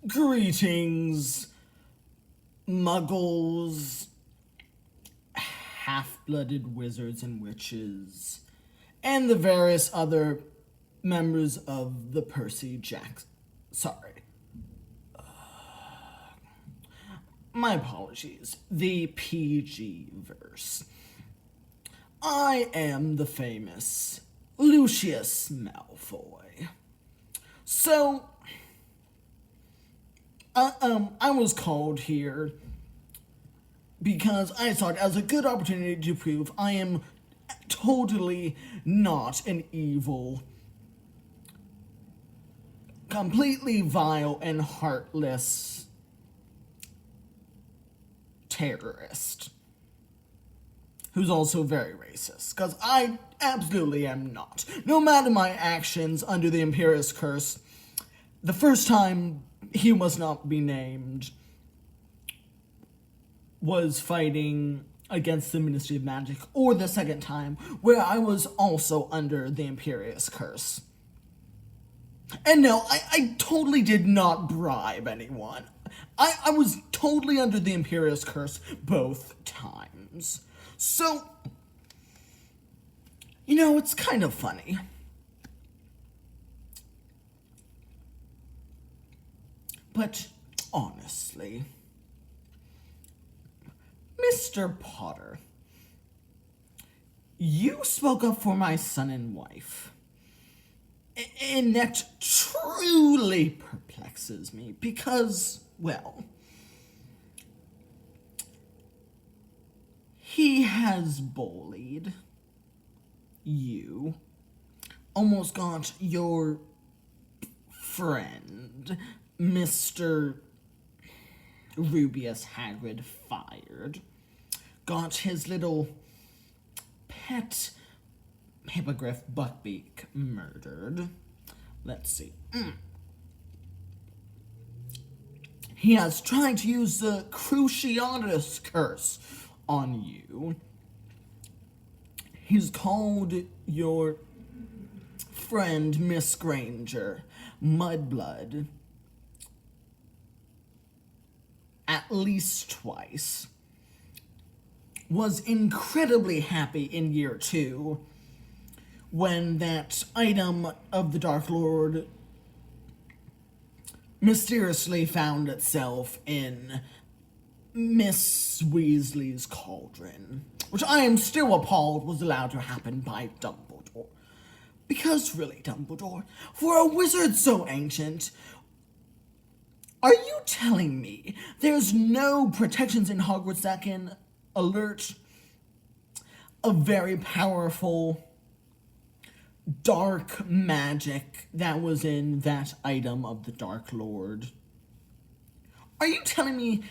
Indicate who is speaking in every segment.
Speaker 1: Greetings, muggles, half-blooded wizards and witches, and the various other members of the Percy Jackson. Sorry. My apologies. The PG verse. I am the famous Lucius Malfoy. So, I was called here because I saw it as a good opportunity to prove I am totally not an evil, completely vile and heartless terrorist who's also very racist, because I absolutely am not. No matter my actions under the Imperius Curse, the first time he must not be named was fighting against the Ministry of Magic, or the second time, where I was also under the Imperius Curse. And no, I totally did not bribe anyone. I was totally under the Imperius Curse both times. So, it's kind of funny. But, honestly, Mr. Potter, you spoke up for my son and wife. And that truly perplexes me because, well, he has bullied you, almost got your friend, Mr. Rubius Hagrid, fired, got his little pet Hippogriff Buckbeak murdered. Let's see. He has tried to use the Cruciatus Curse on you. He's called your friend Miss Granger Mudblood at least twice. Was incredibly happy in year 2 when that item of the Dark Lord mysteriously found itself in Miss Weasley's cauldron, which I am still appalled was allowed to happen by Dumbledore. Because really, Dumbledore, for a wizard so ancient, are you telling me there's no protections in Hogwarts that can alert a very powerful dark magic that was in that item of the Dark Lord? Are you telling me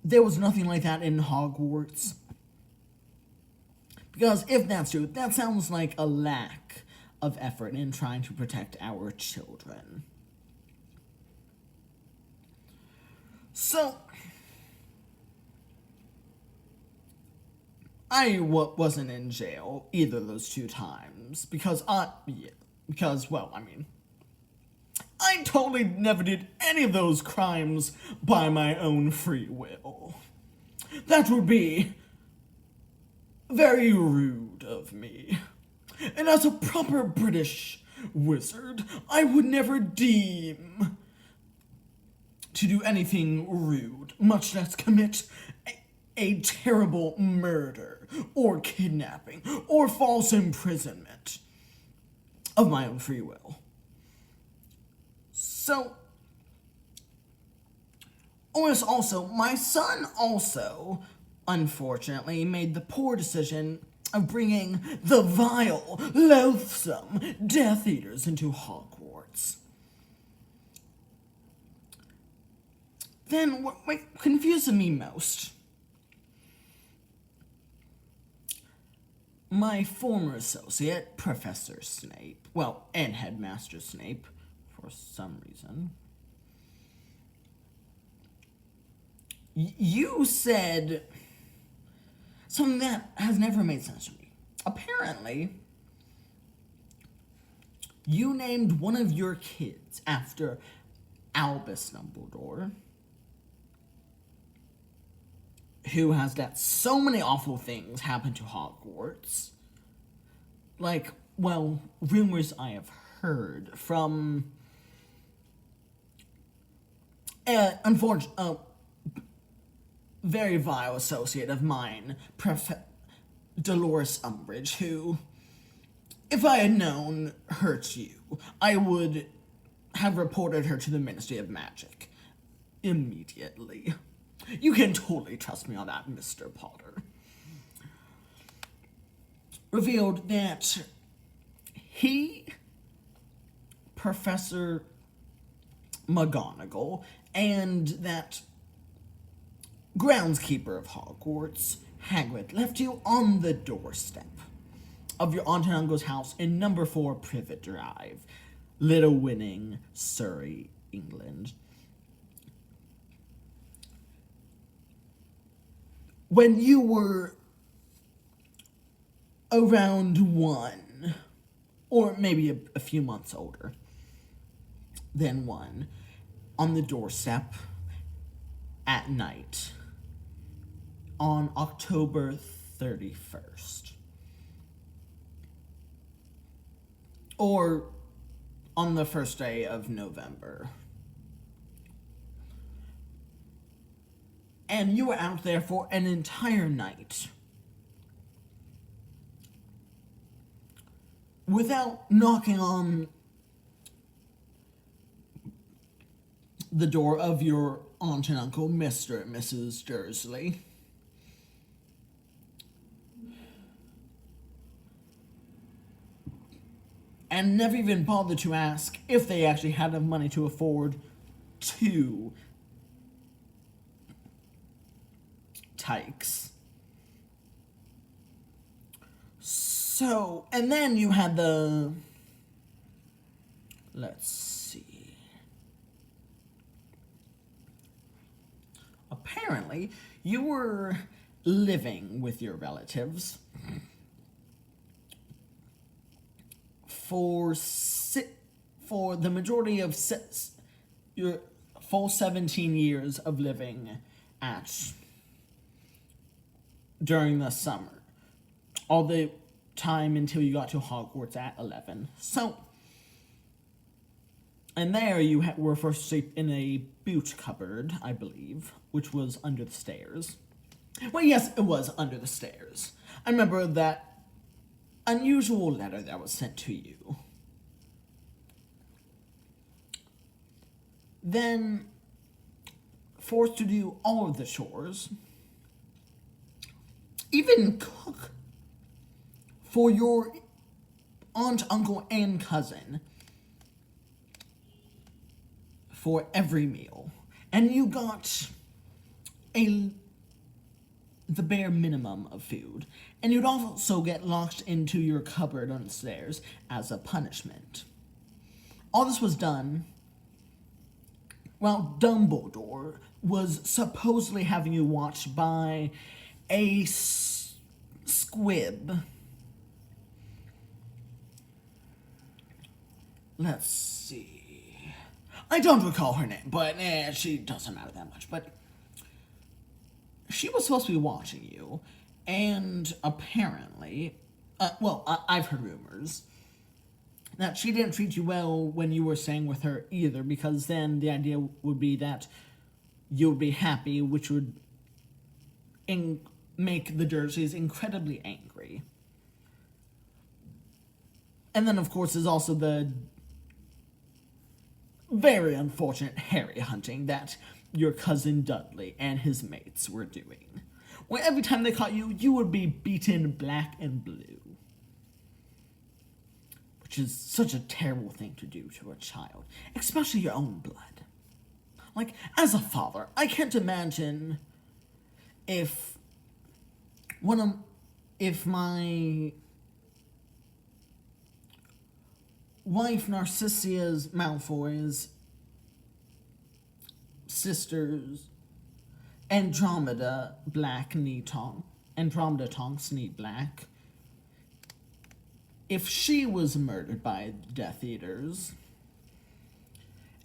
Speaker 1: there was nothing like that in Hogwarts? Because if that's true, that sounds like a lack of effort in trying to protect our children. So, I wasn't in jail either of those 2 times because I totally never did any of those crimes by my own free will. That would be very rude of me. And as a proper British wizard, I would never deem to do anything rude, much less commit a terrible murder, or kidnapping, or false imprisonment of my own free will. So, also, my son also, unfortunately, made the poor decision of bringing the vile, loathsome Death Eaters into Hogwarts. Then, what confuses me most, my former associate, Professor Snape, and Headmaster Snape, for some reason, you said something that has never made sense to me. Apparently, you named one of your kids after Albus Dumbledore, who has let so many awful things happen to Hogwarts. Like, well, rumors I have heard from very vile associate of mine, Dolores Umbridge, who, if I had known, hurt you, I would have reported her to the Ministry of Magic immediately. You can totally trust me on that, Mr. Potter. Revealed that he, Professor McGonagall, and that groundskeeper of Hogwarts, Hagrid, left you on the doorstep of your aunt and uncle's house in number 4 Privet Drive, Little Winning, Surrey, England. When you were around 1, or maybe a few months older than 1, on the doorstep at night on October 31st. Or on the first day of November. And you were out there for an entire night without knocking on the door of your aunt and uncle, Mr. and Mrs. Dursley. And never even bothered to ask if they actually had enough money to afford 2 tykes. So, and then you had let's see. Apparently, you were living with your relatives for the majority of your full 17 years of living during the summer. All the time until you got to Hogwarts at 11. So, and there you were forced to sleep in a boot cupboard, I believe, which was under the stairs. Well, yes, it was under the stairs. I remember that unusual letter that was sent to you. Then, forced to do all of the chores, even cook for your aunt, uncle, and cousin for every meal. And you got the bare minimum of food. And you'd also get locked into your cupboard on the stairs as a punishment. All this was done while Dumbledore was supposedly having you watched by a squib. Let's see. I don't recall her name, but she doesn't matter that much. But she was supposed to be watching you, and apparently, I've heard rumors that she didn't treat you well when you were staying with her either, because then the idea would be that you would be happy, which would make the Dursleys incredibly angry. And then, of course, there's also the very unfortunate Harry hunting that your cousin Dudley and his mates were doing, where every time they caught you, you would be beaten black and blue. Which is such a terrible thing to do to a child, especially your own blood. Like, as a father, I can't imagine if my wife Narcissus Malfoy's sisters Andromeda Tonks Need Black, if she was murdered by Death Eaters,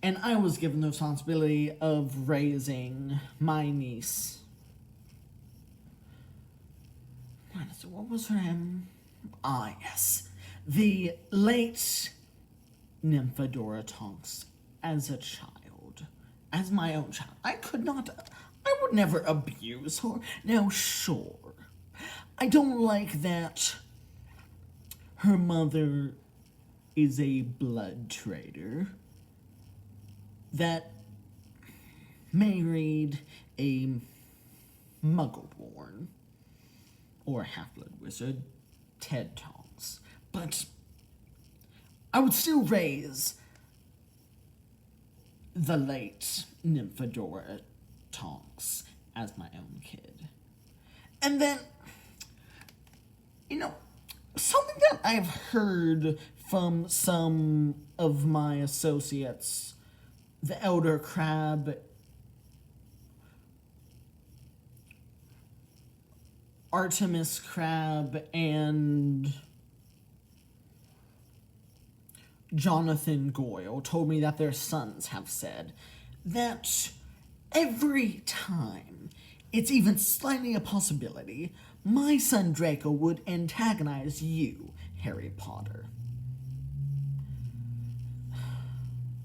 Speaker 1: And I was given the responsibility of raising my niece. What was her name? Ah, yes. The late Nymphadora Tonks as a child. As my own child. I would never abuse her. Now, sure. I don't like that her mother is a blood trader that married a muggle-born or half-blood wizard, Ted Tonks. But I would still raise the late Nymphadora Tonks as my own kid. And then, something that I've heard from some of my associates, the Elder Crab, Artemis Crab, and Jonathan Goyle told me that their sons have said that every time it's even slightly a possibility, my son Draco would antagonize you, Harry Potter.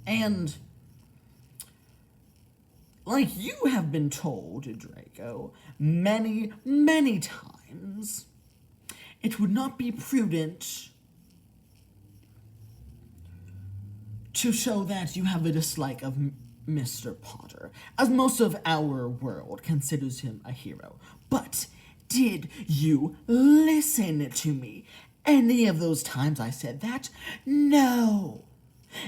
Speaker 1: And like you have been told, Draco, many, many times, it would not be prudent to show that you have a dislike of Mr. Potter, as most of our world considers him a hero. But did you listen to me any of those times I said that? No.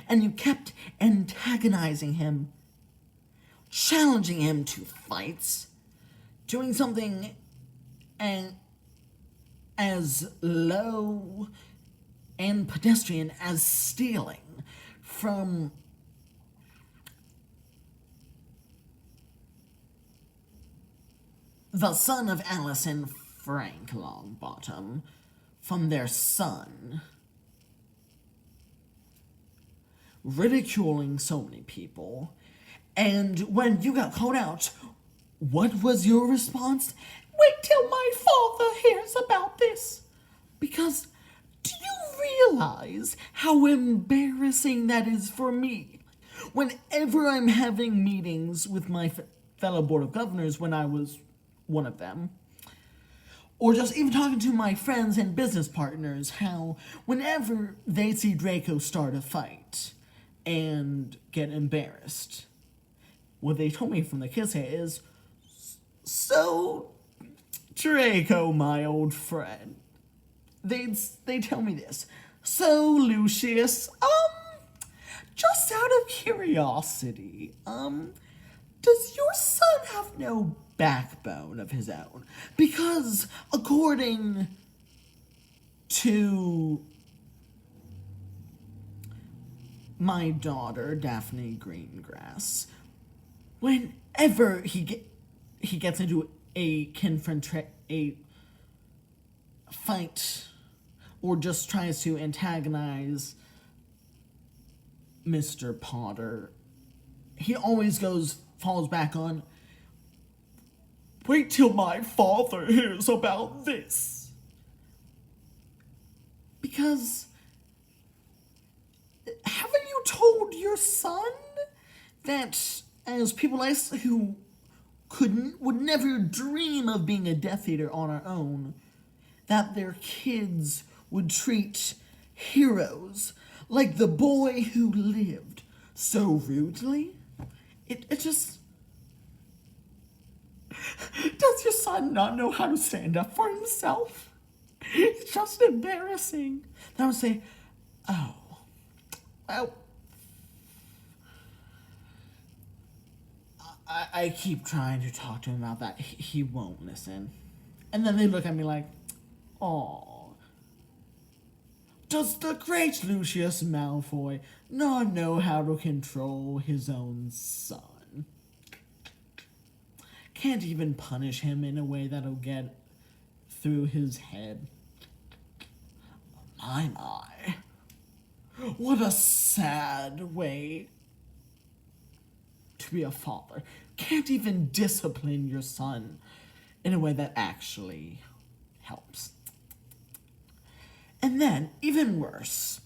Speaker 1: And you kept antagonizing him, challenging him to fights, doing something as low and pedestrian as stealing from the son of Alice and Frank Longbottom, from their son, ridiculing so many people. And when you got called out, what was your response? Wait till my father hears about this. Because do you realize how embarrassing that is for me? Whenever I'm having meetings with my fellow Board of Governors, when I was one of them, or just even talking to my friends and business partners, how whenever they see Draco start a fight and get embarrassed, what they told me from the kids here is, so, Draco, my old friend, they'd tell me this. So, Lucius, just out of curiosity, does your son have no backbone of his own? Because according to my daughter, Daphne Greengrass, whenever he gets into a fight or just tries to antagonize Mr. Potter, he always falls back on, wait till my father hears about this. Because haven't you told your son that as people like us who would never dream of being a Death Eater on our own, that their kids would treat heroes like the boy who lived so rudely? It just... Does your son not know how to stand up for himself? It's just embarrassing. Then I would say, oh, well, I keep trying to talk to him about that. He won't listen. And then they look at me like, aw. Does the great Lucius Malfoy not know how to control his own son? Can't even punish him in a way that'll get through his head. My. What a sad way to be a father. Can't even discipline your son in a way that actually helps. And then, even worse.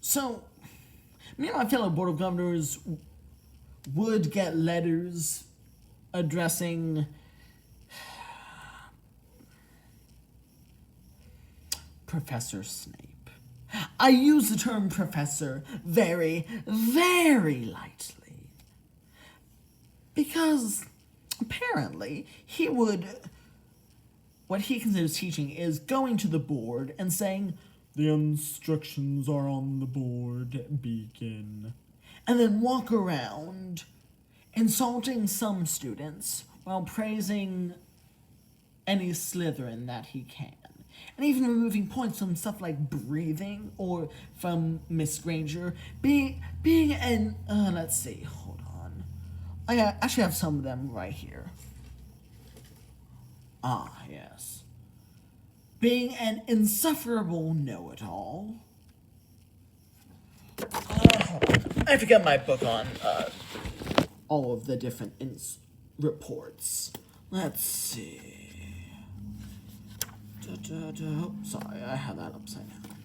Speaker 1: So, me and my fellow Board of Governors would get letters addressing Professor Snape. I use the term professor very, very lightly. Because apparently what he considers teaching is going to the board and saying, "The instructions are on the board, begin." And then walk around insulting some students while praising any Slytherin that he can. And even removing points from stuff like breathing or from Miss Granger. Being an, let's see, hold on. I actually have some of them right here. Ah, yes. Being an insufferable know-it-all. I have to get my book on all of the different reports. Let's see. Oh, sorry, I had that upside down.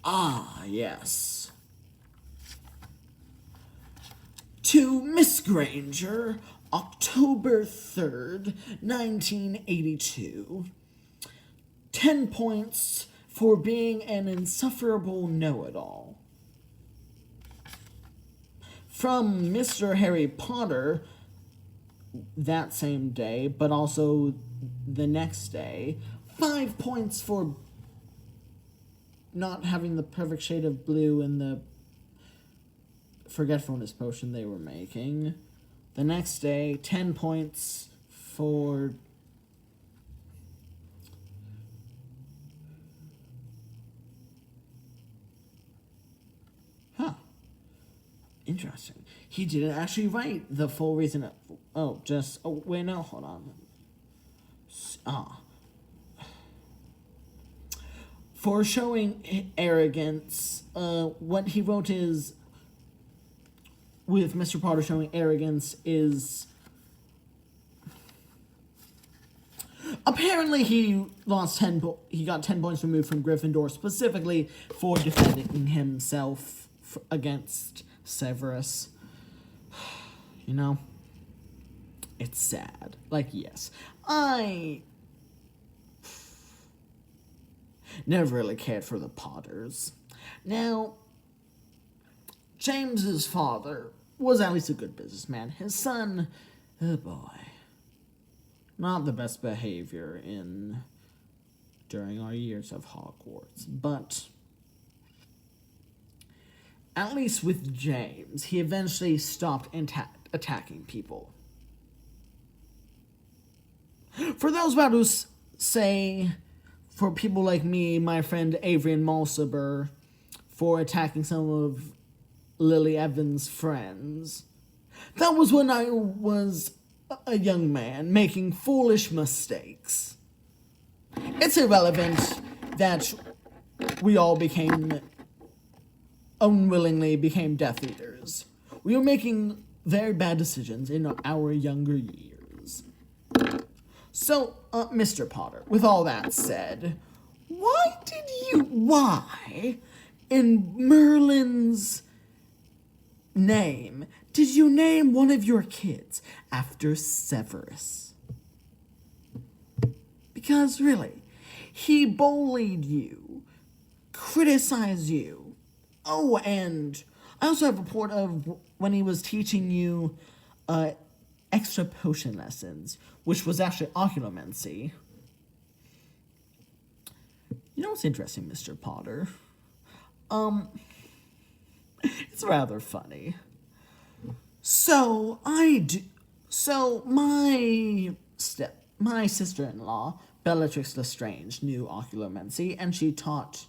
Speaker 1: Ah, yes. To Miss Granger, October 3rd, 1982. 10 points for being an insufferable know-it-all. From Mr. Harry Potter, that same day, but also the next day, 5 points for not having the perfect shade of blue in the forgetfulness potion they were making. The next day, 10 points for interesting. He didn't actually write the full reason. Wait, no, hold on. For showing arrogance, what he wrote is, with Mr. Potter showing arrogance, is apparently he got 10 points removed from Gryffindor specifically for defending himself against Severus. You know, it's sad. Like, yes, I never really cared for the Potters. Now, James's father was at least a good businessman. His son, oh boy, not the best behavior during our years of Hogwarts, but at least with James, he eventually stopped attacking people. For those about to say, for people like me, my friend Avery Malsaber, for attacking some of Lily Evans' friends, that was when I was a young man making foolish mistakes. It's irrelevant that we all unwillingly became Death Eaters. We were making very bad decisions in our younger years. So, Mr. Potter, with all that said, why, in Merlin's name, did you name one of your kids after Severus? Because, really, he bullied you, criticized you. Oh, and I also have a report of when he was teaching you extra potion lessons, which was actually occlumency. You know what's interesting, Mr. Potter? It's rather funny. My sister-in-law, Bellatrix Lestrange, knew occlumency, and she taught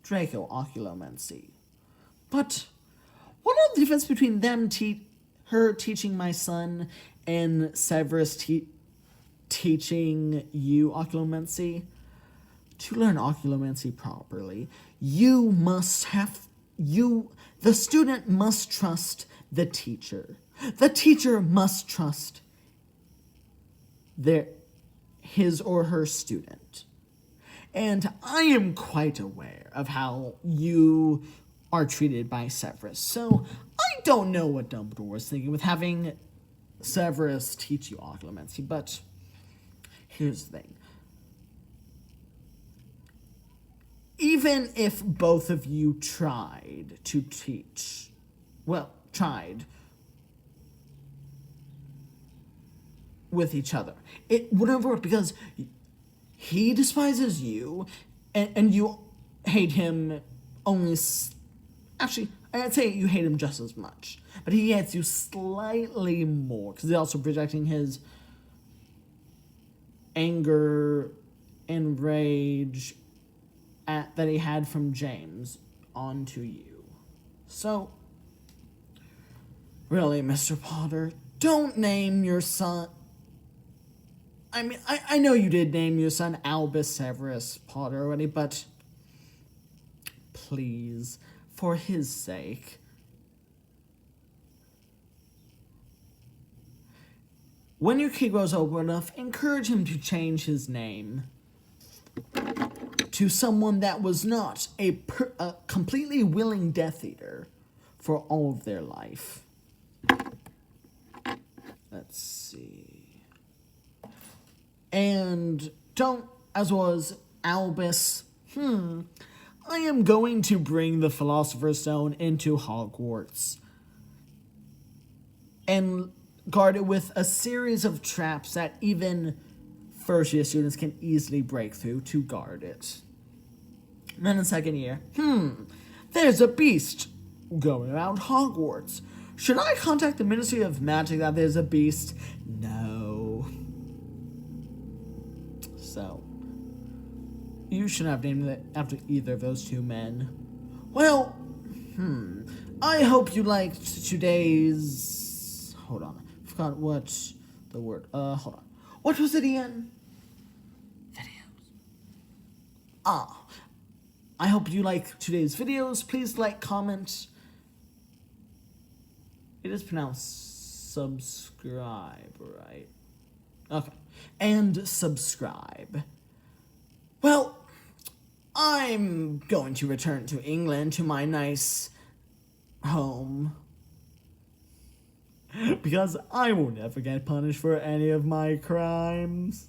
Speaker 1: Draco occlumency. But what is the difference between her teaching my son and Severus teaching you occlumency? To learn occlumency properly, you must have the student must trust the teacher. The teacher must trust his or her student. And I am quite aware of how you are treated by Severus. So I don't know what Dumbledore was thinking with having Severus teach you occlumency, but here's the thing. Even if both of you tried to teach, tried with each other, it wouldn't work because he despises you and you hate him actually, I'd say you hate him just as much, but he hates you slightly more because he's also projecting his anger and rage that he had from James onto you. So, really, Mr. Potter, don't name your son... I mean, I know you did name your son Albus Severus Potter already, but please, for his sake, when your kid grows old enough, encourage him to change his name to someone that was not a completely willing Death Eater for all of their life. Let's see. And don't, as was Albus, I am going to bring the Philosopher's Stone into Hogwarts and guard it with a series of traps that even first-year students can easily break through to guard it. And then in second year, there's a beast going around Hogwarts. Should I contact the Ministry of Magic that there's a beast? No. So, you shouldn't have named it after either of those two men. Well, I hope you liked today's... Hold on. I forgot what the word... Hold on. What was it again? Videos. I hope you like today's videos. Please like, comment. It is pronounced subscribe, right? Okay. And subscribe. Well, I'm going to return to England, to my nice home. Because I will never get punished for any of my crimes.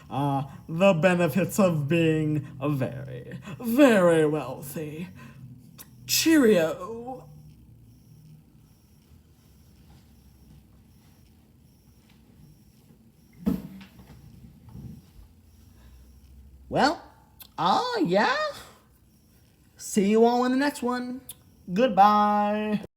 Speaker 1: The benefits of being very, very wealthy. Cheerio. Well, yeah. See you all in the next one. Goodbye.